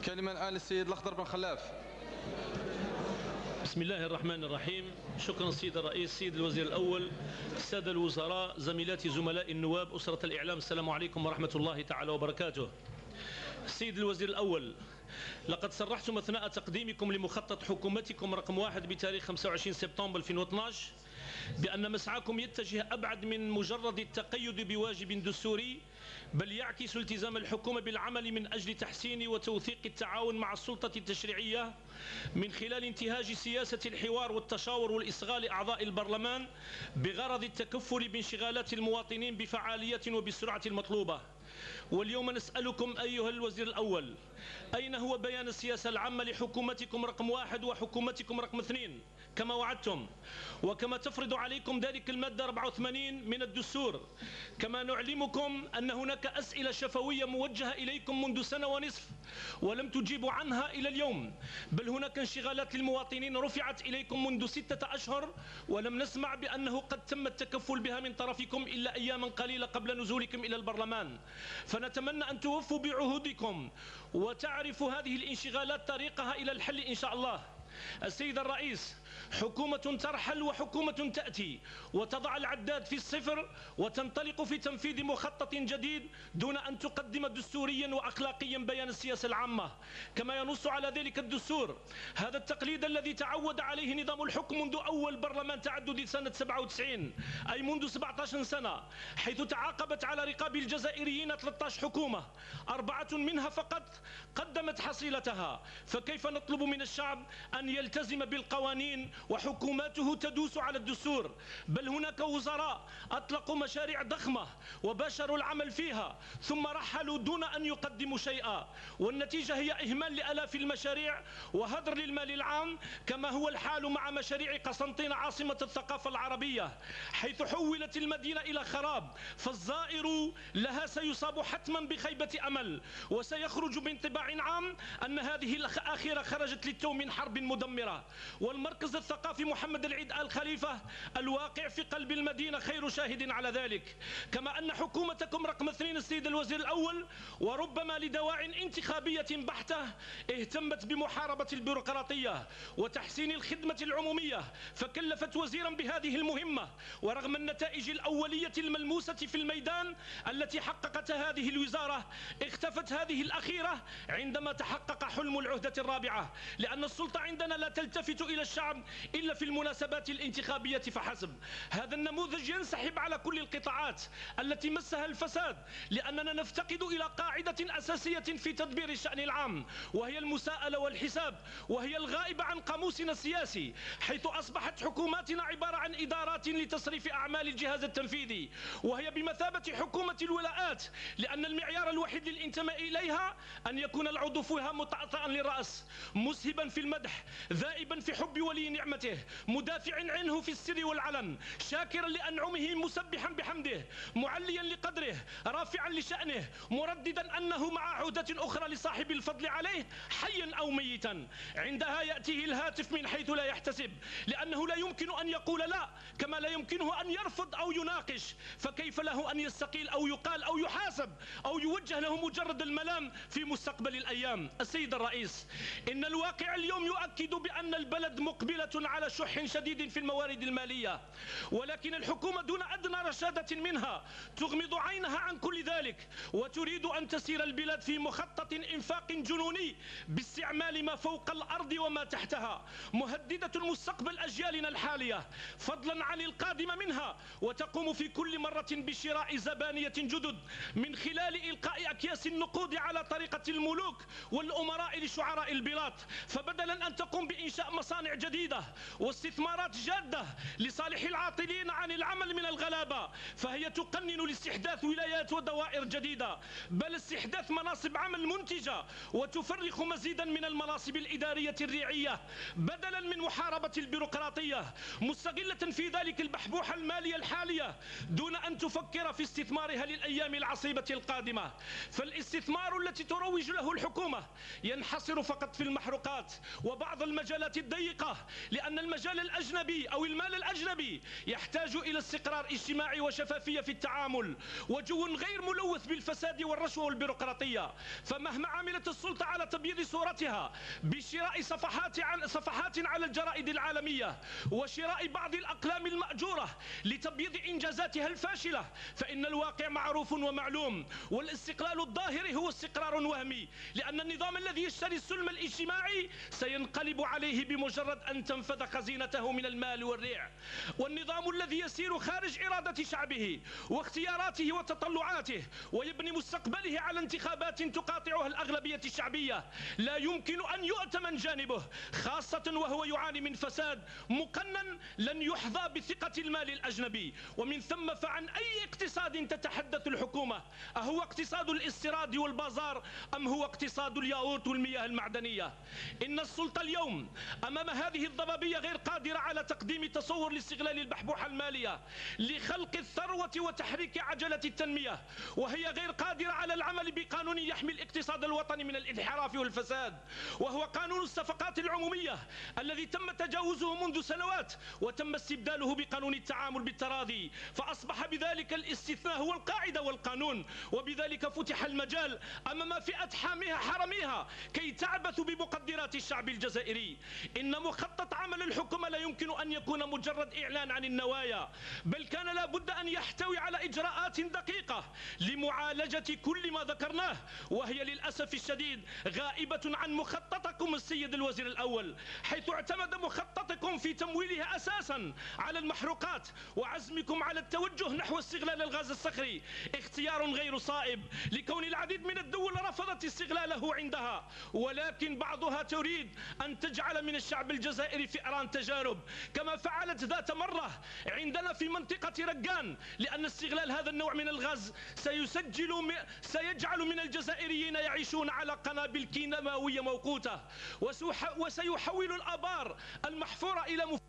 كلمة الآن للسيد الأخضر بن خلاف. بسم الله الرحمن الرحيم. شكرا سيد الرئيس، سيد الوزير الأول، السادة الوزراء، زميلاتي زملاء النواب، أسرة الإعلام، السلام عليكم ورحمة الله تعالى وبركاته. السيد الوزير الأول، لقد صرحتم أثناء تقديمكم لمخطط حكومتكم رقم 1 بتاريخ 25 سبتمبر 2012 بأن مسعاكم يتجه أبعد من مجرد التقيد بواجب دستوري، بل يعكس التزام الحكومة بالعمل من أجل تحسين وتوثيق التعاون مع السلطة التشريعية من خلال انتهاج سياسة الحوار والتشاور والإصغاء لأعضاء البرلمان بغرض التكفل بانشغالات المواطنين بفعالية وبسرعة المطلوبة. واليوم نسألكم أيها الوزير الأول، أين هو بيان السياسة العامة لحكومتكم رقم 1 وحكومتكم رقم 2 كما وعدتم وكما تفرض عليكم ذلك المادة 84 من الدستور؟ كما نعلمكم أن هناك أسئلة شفوية موجهة إليكم منذ سنة ونصف ولم تجيبوا عنها إلى اليوم، بل هناك انشغالات للمواطنين رفعت إليكم منذ 6 أشهر ولم نسمع بأنه قد تم التكفل بها من طرفكم إلا أياما قليلة قبل نزولكم إلى البرلمان. فنتمنى أن توفوا بعهودكم وتعرفوا هذه الانشغالات طريقها إلى الحل إن شاء الله. السيد الرئيس، حكومة ترحل وحكومة تأتي وتضع العداد في الصفر وتنطلق في تنفيذ مخطط جديد دون أن تقدم دستوريا وأخلاقيا بيان السياسة العامة كما ينص على ذلك الدستور. هذا التقليد الذي تعود عليه نظام الحكم منذ أول برلمان تعددي سنة 97، أي منذ 17 سنة، حيث تعاقبت على رقاب الجزائريين 13 حكومة، 4 منها فقط قدمت حصيلتها. فكيف نطلب من الشعب أن يلتزم بالقوانين وحكوماته تدوس على الدستور؟ بل هناك وزراء أطلقوا مشاريع ضخمة وباشروا العمل فيها ثم رحلوا دون أن يقدموا شيئا، والنتيجة هي إهمال لآلاف المشاريع وهدر للمال العام، كما هو الحال مع مشاريع قسنطينة عاصمة الثقافة العربية، حيث حولت المدينة إلى خراب، فالزائر لها سيصاب حتما بخيبة أمل وسيخرج بانطباع عام أن هذه الأخيرة خرجت للتو من حرب مدمرة. والمركز الثقافي محمد العيد آل خليفة الواقع في قلب المدينة خير شاهد على ذلك. كما أن حكومتكم رقم 2 السيد الوزير الأول، وربما لدواع انتخابية بحتة، اهتمت بمحاربة البيروقراطية وتحسين الخدمة العمومية، فكلفت وزيرا بهذه المهمة، ورغم النتائج الأولية الملموسة في الميدان التي حققتها هذه الوزارة، اختفت هذه الأخيرة عندما تحقق حلم العهدة الرابعة، لأن السلطة عندنا لا تلتفت إلى الشعب إلا في المناسبات الانتخابية فحسب. هذا النموذج ينسحب على كل القطاعات التي مسها الفساد، لأننا نفتقد إلى قاعدة أساسية في تدبير الشأن العام، وهي المساءلة والحساب، وهي الغائبة عن قاموسنا السياسي، حيث أصبحت حكوماتنا عبارة عن إدارات لتصريف أعمال الجهاز التنفيذي، وهي بمثابة حكومة الولاءات، لأن المعيار الوحيد للانتماء إليها أن يكون العضو فيها متعطئا للرأس، مسهبا في المدح، ذائبا في حب ولي نعمته، مدافع عنه في السر والعلن، شاكرا لأنعمه، مسبحا بحمده، معليا لقدره، رافعا لشأنه، مرددا أنه مع عهدة أخرى لصاحب الفضل عليه حيا أو ميتا. عندها يأتيه الهاتف من حيث لا يحتسب، لأنه لا يمكن أن يقول لا، كما لا يمكنه أن يرفض أو يناقش، فكيف له أن يستقيل أو يقال أو يحاسب أو يوجه له مجرد الملام في مستقبل الأيام؟ السيد الرئيس، إن الواقع اليوم يؤكد بأن البلد مقبلة على شح شديد في الموارد المالية، ولكن الحكومة دون أدنى رشادة منها تغمض عينها عن كل ذلك، وتريد أن تسير البلاد في مخطط إنفاق جنوني باستعمال ما فوق الأرض وما تحتها، مهددة مستقبل أجيالنا الحالية فضلا عن القادمة منها، وتقوم في كل مرة بشراء زبانية جدد من خلال إلقاء أكياس النقود على طريقة الملوك والأمراء لشعراء البلاد. فبدلا أن تقوم بإنشاء مصانع جديدة واستثمارات جادة لصالح العاطلين عن العمل من الغلابة، فهي تقنن لاستحداث ولايات ودوائر جديدة، بل استحداث مناصب عمل منتجة، وتفرخ مزيدا من المناصب الإدارية الريعية بدلا من محاربة البيروقراطية، مستغلة في ذلك البحبوحة المالية الحالية دون أن تفكر في استثمارها للأيام العصيبة القادمة. فالاستثمار التي تروج له الحكومة ينحصر فقط في المحروقات وبعض بعض المجالات الضيقة، لأن المجال الأجنبي أو المال الأجنبي يحتاج إلى استقرار اجتماعي وشفافية في التعامل وجو غير ملوث بالفساد والرشوة والبيروقراطية. فمهما عملت السلطة على تبييض صورتها بشراء صفحات على الجرائد العالمية وشراء بعض الأقلام المأجورة لتبييض إنجازاتها الفاشلة، فإن الواقع معروف ومعلوم، والاستقلال الظاهري هو استقرار وهمي، لأن النظام الذي يشتري السلم الاجتماعي سينقلب عليه بمجرد أن تنفذ خزينته من المال والريع. والنظام الذي يسير خارج إرادة شعبه واختياراته وتطلعاته ويبني مستقبله على انتخابات تقاطعها الأغلبية الشعبية لا يمكن أن يؤتمن جانبه، خاصة وهو يعاني من فساد مقنن لن يحظى بثقة المال الأجنبي. ومن ثم فعن أي اقتصاد تتحدث الحكومة؟ أهو اقتصاد الاستيراد والبازار أم هو اقتصاد الياغورت والمياه المعدنية؟ إن السلطة اليوم أمام هذه الضبابية غير قادرة على تقديم تصور لاستغلال البحبوحة المالية لخلق الثروة وتحريك عجلة التنمية، وهي غير قادرة على العمل بقانون يحمي الاقتصاد الوطني من الانحراف والفساد، وهو قانون الصفقات العمومية الذي تم تجاوزه منذ سنوات وتم استبداله بقانون التعامل بالتراضي، فأصبح بذلك الاستثناء هو القاعدة والقانون، وبذلك فتح المجال أمام فئة حرميها كي تعبث بمقدرات الشعب الجزائري. إن مخطط عمل الحكومة لا يمكن أن يكون مجرد إعلان عن النوايا، بل كان لا بد أن يحتوي على إجراءات دقيقة لمعالجة كل ما ذكرناه، وهي للأسف الشديد غائبة عن مخططكم السيد الوزير الأول، حيث اعتمد مخططكم في تمويلها أساسا على المحروقات، وعزمكم على التوجه نحو استغلال الغاز الصخري اختيار غير صائب، لكون العديد من الدول رفضت استغلاله عندها، ولكن بعضها تريد أن تجعل من الشعب الجزائري فئران تجارب كما فعلت ذات مرة عندنا في منطقة رقان، لأن استغلال هذا النوع من الغاز سيجعل من الجزائريين يعيشون على قنابل كيماوية موقوتة، وسيحول الآبار المحفورة إلى